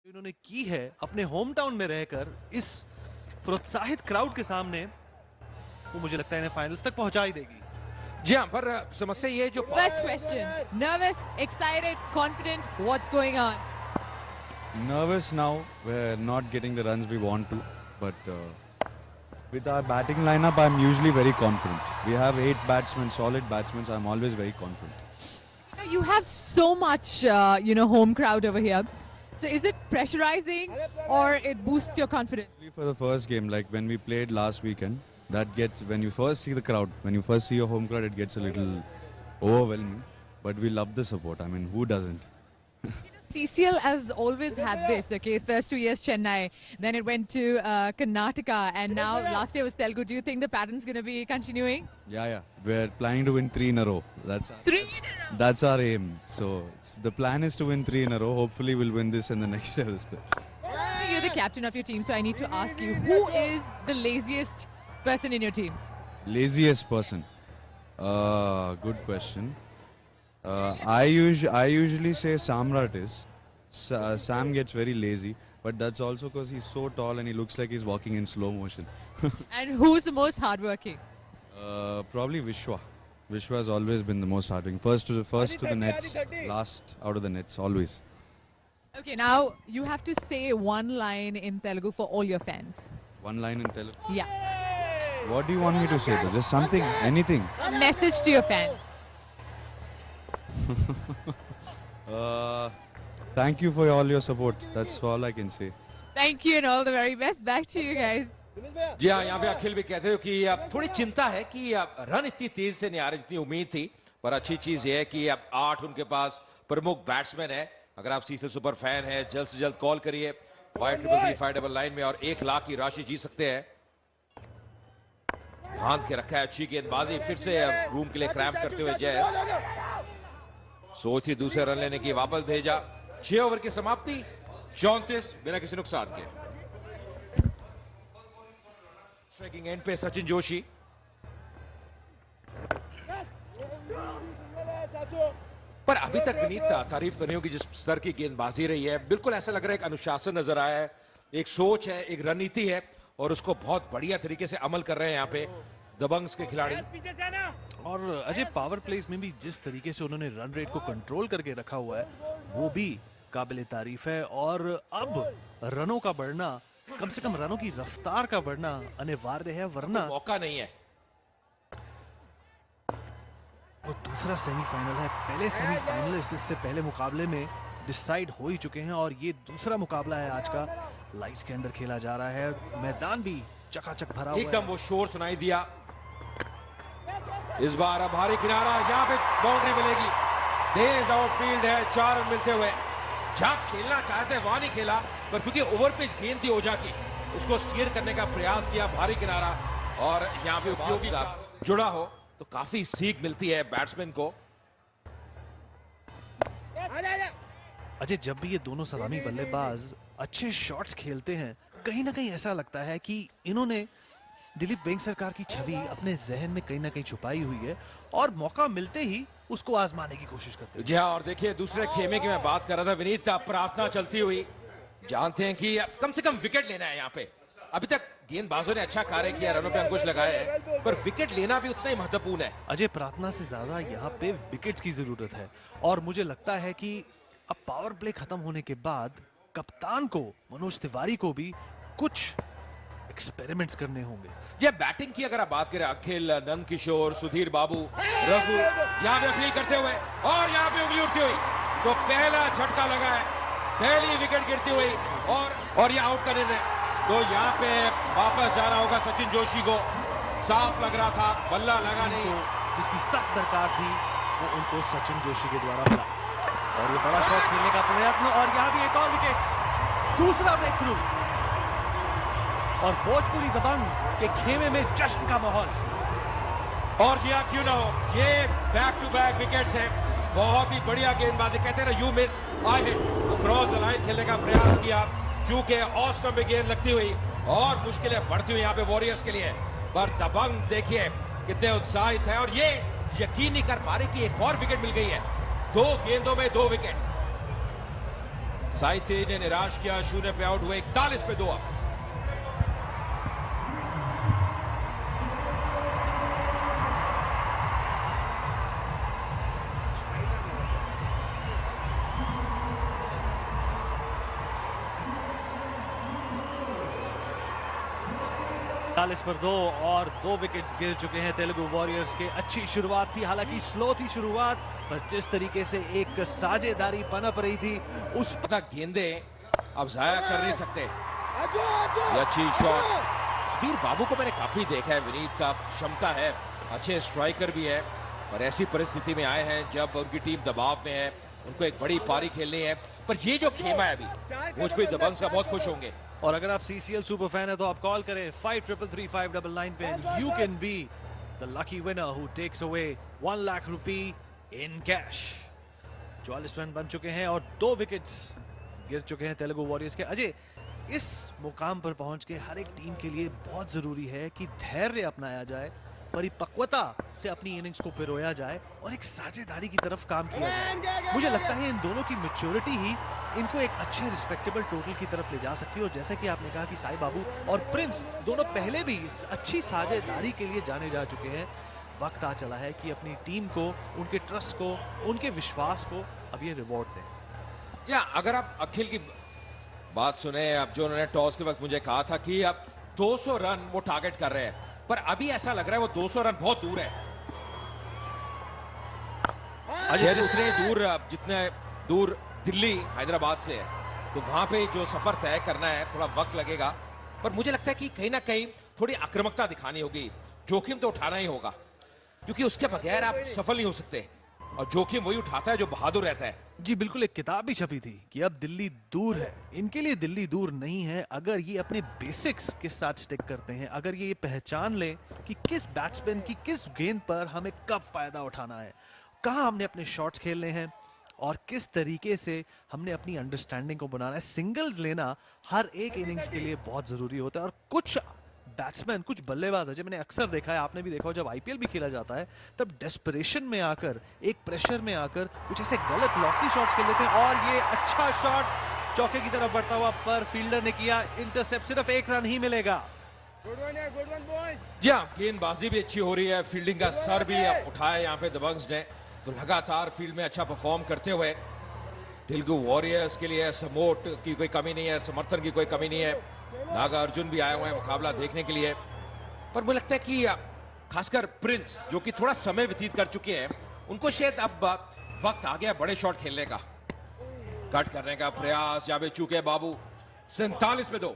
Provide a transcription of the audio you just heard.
इन्होंने की है अपने होम टाउन में रहकर इस प्रोत्साहित क्राउड के सामने, वो मुझे लगता है इन्हें फाइनल्स तक पहुंचा ही देगी। जी हाँ, पर समस्या ये जो First question, nervous, excited, confident, what's going on? Nervous now, we're not getting the runs we want to, but with our batting lineup, I'm usually very confident. We have 8 batsmen, solid batsmen, so I'm always very confident. You have so much, home crowd over here. So is it pressurizing or it boosts your confidence? For the first game, like when we played last weekend, that gets, when you first see the crowd, when you first see your home crowd, it gets a little overwhelming. But we love the support. I mean, who doesn't? CCL has always had this, okay? First 2 years Chennai, then it went to Karnataka, and now last year was Telugu. Do you think the pattern's going to be continuing? Yeah. We're planning to win 3 in a row. That's our aim. So the plan is to win 3 in a row. Hopefully we'll win this in the next year. You're the captain of your team, so I need to ask you, who is the laziest person in your team? Laziest person? Good question. I usually say Samrat is. Sam gets very lazy, but that's also because he's so tall and he looks like he's walking in slow motion. And who's the most hardworking? Probably Vishwa. Vishwa has always been the most hardworking. First to the nets, last out of the nets, always. Okay, now you have to say one line in Telugu for all your fans. One line in Telugu. Yeah. What do you want me to say? Just something, anything. A message to your fans. Thank you for all your support. That's all I can say. Thank you and all the very best. Back to you guys. जी हाँ, यहाँ पे अखिल भी कहते हो कि थोड़ी चिंता है कि रन इतनी तेज से नहीं आ रही जितनी उम्मीद थी, पर अच्छी चीज ये है कि अब 8 उनके पास प्रमुख बैट्समैन है। अगर आप सीसीएल सुपर फैन है, जल्द से जल्द कॉल करिए 533599 में और 1 लाख की राशि जीत सकते हैं। बांध के रखा है, अच्छी गेंदबाजी, फिर से रूम के लिए क्रैम्प करते हुए जय सोच थी दूसरे रन लेने की, वापस भेजा। 6 ओवर की समाप्ति, 34 बिना किसी नुकसान के। स्ट्राइकिंग एंड पे सचिन जोशी, पर अभी तक विनीत तारीफ करनी होगी जिस स्तर की गेंदबाजी रही है। बिल्कुल ऐसा लग रहा है एक अनुशासन नजर आया है, एक सोच है, एक रणनीति है और उसको बहुत बढ़िया तरीके से अमल कर रहे हैं यहाँ पे दबंग्स के खिलाड़ी। और अजय पावर प्लेस में भी जिस तरीके से उन्होंने रन रेट को कंट्रोल करके रखा हुआ है वो भी काबिले तारीफ है। और अब रनों का बढ़ना, कम से कम रनों की रफ्तार का बढ़ना अनिवार्य है, वरना मौका नहीं है। और दूसरा सेमीफाइनल है, पहले सेमीफाइनलिस्ट इससे पहले मुकाबले में डिसाइड हो ही चुके हैं और ये दूसरा मुकाबला है आज का। लाइट्स के अंदर खेला जा रहा है, मैदान भी चकाचक भरा हुआ है। एकदम वो शोर सुनाई दिया। इस बार अब भारी किनारा, यहाँ पे बाउंड्री मिलेगी। तेज आउटफील्ड है, 4 रन मिलते हुए। जहां खेलना चाहते वहां नहीं खेला, पर क्योंकि ओवर पिच गेंद थी ओझा की, उसको स्टीयर करने का प्रयास किया। भारी किनारा और यहाँ पे उपयोगी जुड़ा हो तो काफी सीख मिलती है बैट्समैन को। अजय, जब भी ये दोनों सलामी बल्लेबाज अच्छे शॉट्स खेलते हैं, कहीं ना कहीं ऐसा लगता है कि इन्होंने दिलीप वेंग सरकार की छवि अपने जहन में कहीं ना कहीं छुपाई हुई है और मौका मिलते ही उसको आजमाने की कोशिश करते हैं। जी हाँ, और देखिए दूसरे खेमे की मैं बात कर रहा था, विनीत प्रार्थना चलती हुई। जानते हैं कि कम से कम विकेट लेना है यहाँ पे। अभी तक गेंदबाजों ने अच्छा कार्य किया, रनों पे अंकुश लगाए हैं, पर विकेट लेना भी उतना ही महत्वपूर्ण है। अजय, प्रार्थना से ज्यादा यहाँ पे विकेट्स की जरूरत है और मुझे लगता है कि अब पावर प्ले खत्म होने के बाद कप्तान को, मनोज तिवारी को भी कुछ एक्सपेरिमेंट्स करने होंगे। ये बैटिंग की अगर आप बात करें, अखिल, नंद किशोर, सुधीर बाबू, रघु यहाँ पे अपील करते हुए और यहाँ पे उंगली उठती हुई, तो पहला झटका लगा है, पहली विकेट गिरती हुई और ये आउट करने ने, तो यहाँ पे वापस जाना होगा सचिन जोशी को। साफ लग रहा था, बल्ला लगा नहीं। जिसकी सख्त दरकार थी वो उनको सचिन जोशी के द्वारा मिला और ये बड़ा शॉट खेलने का प्रयत्न, और यहाँ भी एक और विकेट, दूसरा ब्रेक थ्रू और भोजपुरी दबंग के खेमे में जश्न का माहौल। और जी हाँ, क्यों ना हो, ये बैक टू बैक विकेट्स हैं। बहुत ही बढ़िया गेंदबाजी, कहते हैं ना you miss I hit, cross the line खेलने का प्रयास किया, चूंकि ऑफ स्टंप में गेंद लगती हुई और मुश्किलें बढ़ती हुई यहाँ पे वॉरियर्स के लिए। पर दबंग देखिए कितने उत्साहित है और ये यकीन नहीं कर पा रहे कि एक और विकेट मिल गई है। 2 गेंदों में 2 विकेट। साई तेज ने निराश किया, 0 पे आउट हुए, 41 पे 2 अब। पर 2 और 2 विकेट्स गिर चुके हैं तेलुगु वॉरियर्स के। अच्छी शुरुआत थी, हालांकि स्लो थी शुरुआत, पर जिस तरीके से एक साझेदारी पनप रही थी उस तक गेंदें अब जाया कर नहीं सकते। ये अच्छी शॉट। सुधीर बाबू को मैंने काफी देखा है, विनीत का क्षमता है, अच्छे स्ट्राइकर भी है, पर ऐसी परिस्थिति में आए हैं जब उनकी टीम दबाव में है, उनको एक बड़ी पारी खेलनी है। पर ये जो खेमा है अभी, मुझ पे दबंग से बहुत खुश होंगे। और अगर आप CCL सुपर फैन है तो आप कॉल करें 5333 पे। You can be the lucky winner who takes away 1 lakh rupee in cash. 44 run बन चुके हैं और 2 विकेट्स गिर चुके हैं तेलुगु वॉरियर्स के। अजय, इस मुकाम पर पहुंच के हर एक टीम के लिए बहुत जरूरी है कि धैर्य अपनाया जाए, परिपक्वता से अपनी इनिंग्स को पिरोया जाए और एक साझेदारी की तरफ काम किया जाए। मुझे लगता है इन दोनों की मैच्योरिटी ही इनको एक अच्छे रिस्पेक्टेबल टोटल की तरफ ले जा सकती है। और जैसे कि आपने कहा कि साई बाबू और प्रिंस दोनों पहले भी अच्छी साझेदारी के लिए जाने जा चुके हैं। वक्त आ चला है कि अपनी टीम को, उनके ट्रस्ट को, उनके विश्वास को अब ये रिवॉर्ड दें। या अगर आप अखिल की बात सुने, अब जो उन्होंने टॉस के वक्त मुझे कहा था कि अब 200 रन वो टारगेट कर रहे हैं, पर अभी ऐसा लग रहा है वो 200 रन बहुत दूर है। जितने दूर दिल्ली हैदराबाद से है, तो वहां पे जो सफर तय करना है थोड़ा वक्त लगेगा। पर मुझे लगता है कि कहीं ना कहीं थोड़ी आक्रामकता दिखानी होगी, जोखिम तो उठाना ही होगा, क्योंकि उसके बगैर आप सफल नहीं हो सकते। और जोखिम वही उठाता है जो बहादुर रहता है। जी बिल्कुल, एक किताब भी छपी थी कि अब दिल्ली दूर है। इनके लिए दिल्ली दूर नहीं है अगर ये अपने बेसिक्स के साथ स्टिक करते हैं, अगर ये पहचान लें कि किस बैट्समैन की किस गेंद पर हमें कब फायदा उठाना है, कहां हमने अपने शॉट्स खेलने हैं और किस तरीके से हमने अपनी अंडरस्टैंडिंग को बनाना है। सिंगल्स लेना हर एक इनिंग्स के लिए बहुत जरूरी होता है। और कुछ बैट्समैन, कुछ बल्लेबाज है जो मैंने अक्सर देखा है, आपने भी देखा हो, जब IPL भी खेला जाता है तब डेस्परेशन में आकर, एक प्रेशर में आकर कुछ ऐसे गलत लॉफ्टी शॉट्स खेल लेते हैं। और ये अच्छा शॉट चौके की तरफ बढ़ता हुआ, पर फील्डर ने किया इंटरसेप्ट। सिर्फ 1 रन ही मिलेगा। Good one boys. जी हाँ, गेंदबाजी भी अच्छी हो रही है, फील्डिंग का स्तर भी उठाया यहाँ पे दबंग्स ने, तो लगातार फील्ड में अच्छा परफॉर्म करते हुए तेलुगु वॉरियर्स के लिए सपोर्ट की कोई कमी नहीं है, समर्थन की कोई कमी नहीं है। नागा अर्जुन भी आए हुए हैं मुकाबला देखने के लिए। पर मुझे लगता है कि खासकर प्रिंस, जो कि थोड़ा समय व्यतीत कर चुके हैं, उनको शायद अब वक्त आ गया बड़े शॉट खेलने का। कट करने का प्रयास, यहाँ पे चूके बाबू। 47 पे 2।